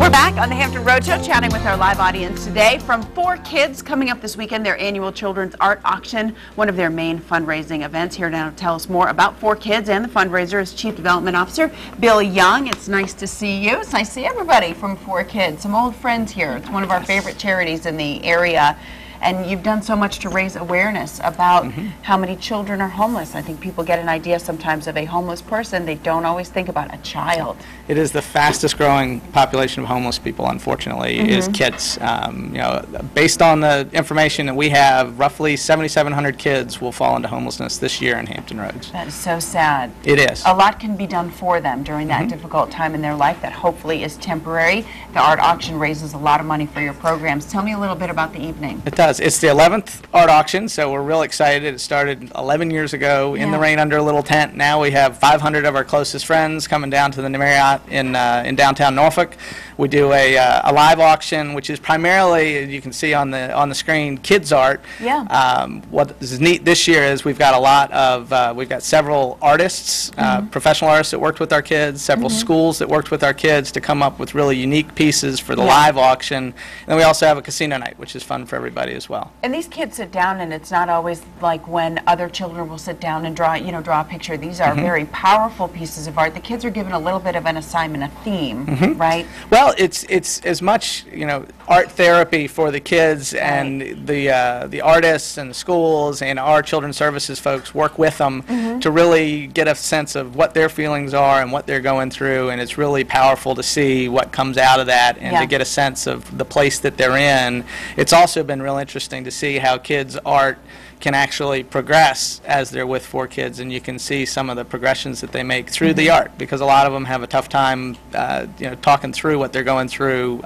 We're back on the Hampton Roadshow chatting with our live audience today from FORKids. Coming up this weekend, their annual children's art auction, one of their main fundraising events. Here now to tell us more about FORKids and the fundraiser is Chief Development Officer Bill Young. It's nice to see you. It's nice to see everybody from FORKids, some old friends here. It's one of our favorite charities in the area. And you've done so much to raise awareness about how many children are homeless. I think people get an idea sometimes of a homeless person. They don't always think about a child. It is the fastest growing population of homeless people, unfortunately, is kids. You know, based on the information that we have, roughly 7,700 kids will fall into homelessness this year in Hampton Roads. That is so sad. It is. A lot can be done for them during that difficult time in their life that hopefully is temporary. The art auction raises a lot of money for your programs. Tell me a little bit about the evening. It does. It's the 11th art auction, so we're real excited. It started 11 years ago in the rain under a little tent. Now we have 500 of our closest friends coming down to the Marriott in downtown Norfolk. We do a live auction, which is primarily, as you can see on the screen, kids art. Yeah. What is neat this year is we've got a lot of we've got several artists, professional artists that worked with our kids, several schools that worked with our kids to come up with really unique pieces for the live auction. And then we also have a casino night, which is fun for everybody as well. And these kids sit down, and it's not always like when other children will sit down and draw a picture. These are very powerful pieces of art. The kids are given a little bit of an assignment, a theme, right? Well, it's as much, you know, art therapy for the kids, and the artists and the schools and our children's services folks work with them to really get a sense of what their feelings are and what they're going through, and it's really powerful to see what comes out of that and to get a sense of the place that they're in. It's also been real interesting to see how kids' art can actually progress as they're with FORKids, and you can see some of the progressions that they make through the art, because a lot of them have a tough time you know, talking through what they're going through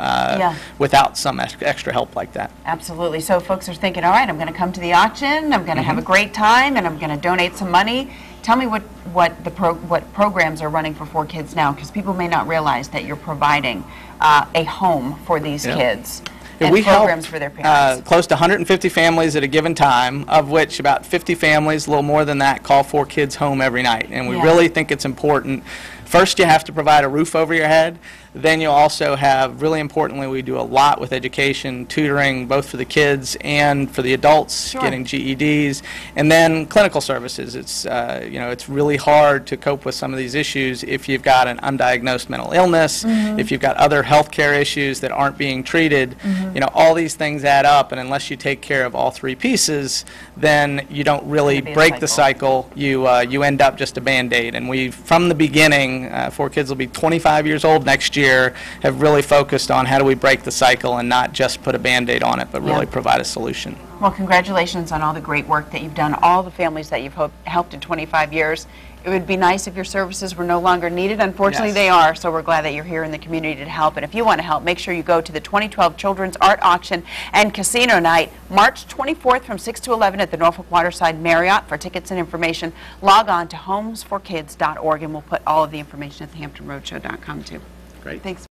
without some extra help like that. Absolutely. So folks are thinking, all right, I'm going to come to the auction, I'm going to have a great time, and I'm going to donate some money. Tell me what programs are running for FORKids now, because people may not realize that you're providing a home for these kids. And we programs help for their parents. Close to 150 families at a given time, of which about 50 families, a little more than that, call FORKids home every night. And we really think it's important. First, you have to provide a roof over your head. Then you also have, really importantly, we do a lot with education, tutoring, both for the kids and for the adults, getting GEDs, and then clinical services. It's you know, it's really hard to cope with some of these issues if you've got an undiagnosed mental illness, if you've got other health care issues that aren't being treated. You know, all these things add up, and unless you take care of all three pieces, then you don't really break the cycle. You end up just a Band-Aid. And we, from the beginning, FORKids will be 25 years old next year, have really focused on how do we break the cycle and not just put a Band-Aid on it, but really provide a solution. Well, congratulations on all the great work that you've done, all the families that you've helped in 25 years. It would be nice if your services were no longer needed. Unfortunately, they are, so we're glad that you're here in the community to help. And if you want to help, make sure you go to the 2012 Children's Art Auction and Casino Night, March 24th from 6 to 11 at the Norfolk Waterside Marriott. For tickets and information, log on to homesforkids.org, and we'll put all of the information at thehamptonroadshow.com too. Great. Thanks.